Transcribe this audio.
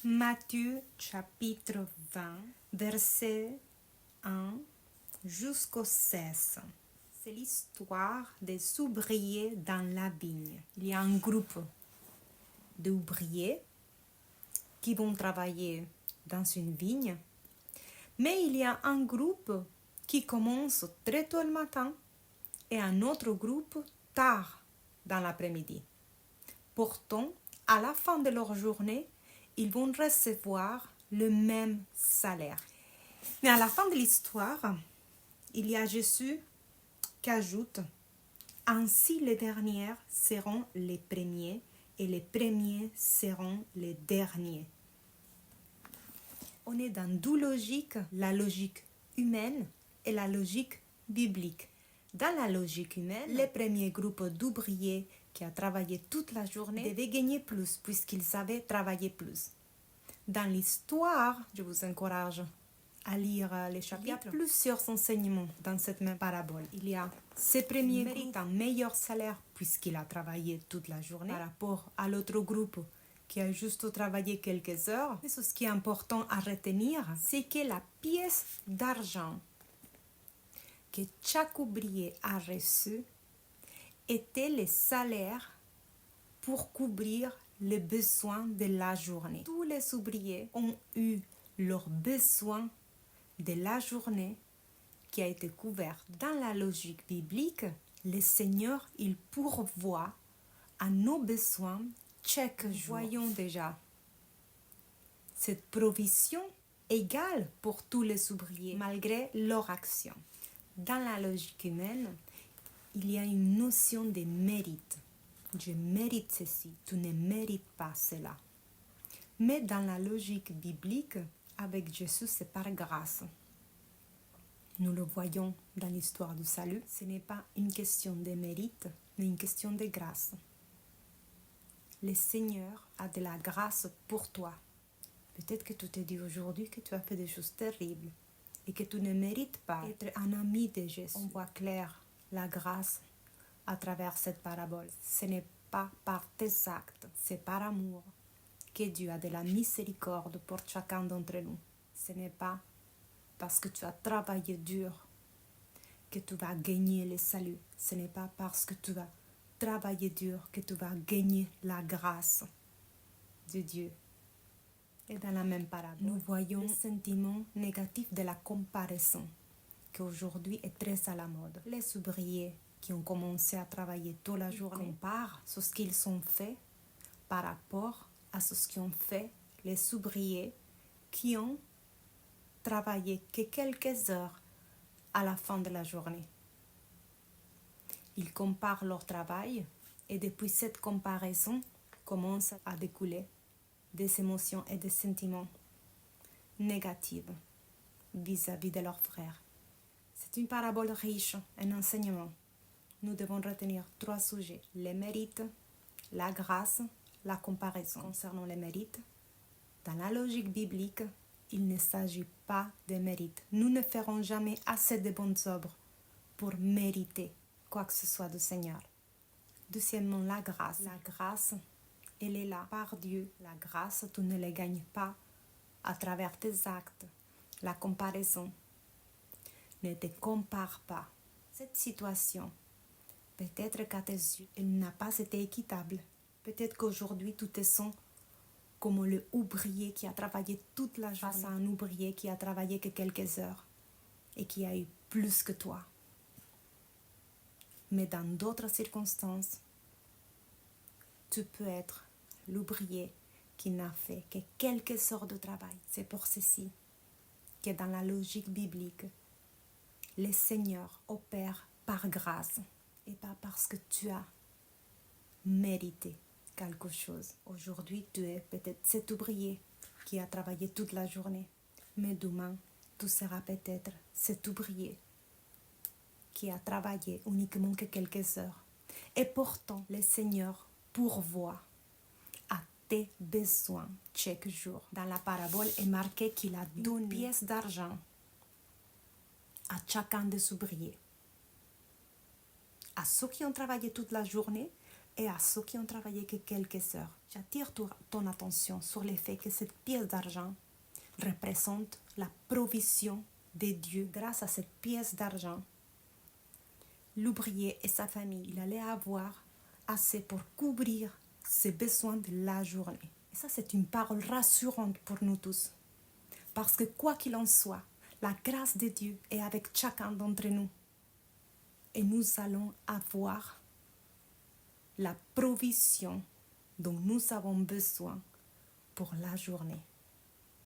Matthieu chapitre 20, verset 1 jusqu'au 16. C'est l'histoire des ouvriers dans la vigne. Il y a un groupe d'ouvriers qui vont travailler dans une vigne, mais il y a un groupe qui commence très tôt le matin et un autre groupe tard dans l'après-midi. Pourtant, à la fin de leur journée, ils vont recevoir le même salaire. Mais à la fin de l'histoire, il y a Jésus qui ajoute « Ainsi les derniers seront les premiers et les premiers seront les derniers. » On est dans deux logiques, la logique humaine et la logique biblique. Dans la logique humaine, les premiers groupes d'ouvriers qui ont travaillé toute la journée devaient gagner plus puisqu'ils savaient travailler plus. Dans l'histoire, je vous encourage à lire les chapitres. Il y a plusieurs enseignements dans cette même parabole. Il y a ces premiers méritent un meilleur salaire puisqu'il a travaillé toute la journée par rapport à l'autre groupe qui a juste travaillé quelques heures. Mais ce qui est important à retenir, c'est que la pièce d'argent que chaque ouvrier a reçu était le salaire pour couvrir les besoins de la journée. Tous les ouvriers ont eu leurs besoins de la journée qui a été couverte. Dans la logique biblique, le Seigneur, il pourvoit à nos besoins chaque jour. Voyons déjà cette provision égale pour tous les ouvriers malgré leur action. Dans la logique humaine, il y a une notion de mérite. Je mérite ceci, tu ne mérites pas cela. Mais dans la logique biblique, avec Jésus, c'est par grâce. Nous le voyons dans l'histoire du salut. Ce n'est pas une question de mérite, mais une question de grâce. Le Seigneur a de la grâce pour toi. Peut-être que tu te dis aujourd'hui que tu as fait des choses terribles et que tu ne mérites pas être un ami de Jésus. On voit clair la grâce à travers cette parabole. Ce n'est pas par tes actes, c'est par amour que Dieu a de la miséricorde pour chacun d'entre nous. Ce n'est pas parce que tu as travaillé dur que tu vas gagner le salut. Ce n'est pas parce que tu vas travailler dur que tu vas gagner la grâce de Dieu. Et dans la même parabole, nous voyons le sentiment négatif de la comparaison qui aujourd'hui est très à la mode. Les ouvriers qui ont commencé à travailler toute la journée comparent ce qu'ils ont fait par rapport à ce qu'ont fait les ouvriers qui ont travaillé que quelques heures à la fin de la journée. Ils comparent leur travail et depuis cette comparaison commencent à découler des émotions et des sentiments négatifs vis-à-vis de leurs frères. C'est une parabole riche, un enseignement. Nous devons retenir 3 sujets, les mérites, la grâce, la comparaison. Concernant les mérites, dans la logique biblique, il ne s'agit pas de mérite. Nous ne ferons jamais assez de bonnes œuvres pour mériter quoi que ce soit du Seigneur. Deuxièmement, la grâce. La grâce, elle est là par Dieu. La grâce, tu ne la gagnes pas à travers tes actes. La comparaison. Ne te compare pas. Cette situation, peut-être qu'à tes yeux, elle n'a pas été équitable. Peut-être qu'aujourd'hui, tu te sens comme le ouvrier qui a travaillé toute la journée face à un ouvrier qui a travaillé que quelques heures et qui a eu plus que toi. Mais dans d'autres circonstances, tu peux être l'ouvrier qui n'a fait que quelques heures de travail. C'est pour ceci que dans la logique biblique, le Seigneur opère par grâce et pas parce que tu as mérité quelque chose. Aujourd'hui, tu es peut-être cet ouvrier qui a travaillé toute la journée. Mais demain, tu seras peut-être cet ouvrier qui a travaillé uniquement que quelques heures. Et pourtant, le Seigneur pourvoit à tes besoins chaque jour. Dans la parabole est marqué qu'il a donné une pièce d'argent à chacun des ouvriers. À ceux qui ont travaillé toute la journée, et à ceux qui ont travaillé que quelques heures. J'attire ton attention sur le fait que cette pièce d'argent représente la provision de Dieu. Grâce à cette pièce d'argent, l'ouvrier et sa famille, il allait avoir assez pour couvrir ses besoins de la journée. Et ça, c'est une parole rassurante pour nous tous. Parce que quoi qu'il en soit, la grâce de Dieu est avec chacun d'entre nous. Et nous allons avoir la provision dont nous avons besoin pour la journée.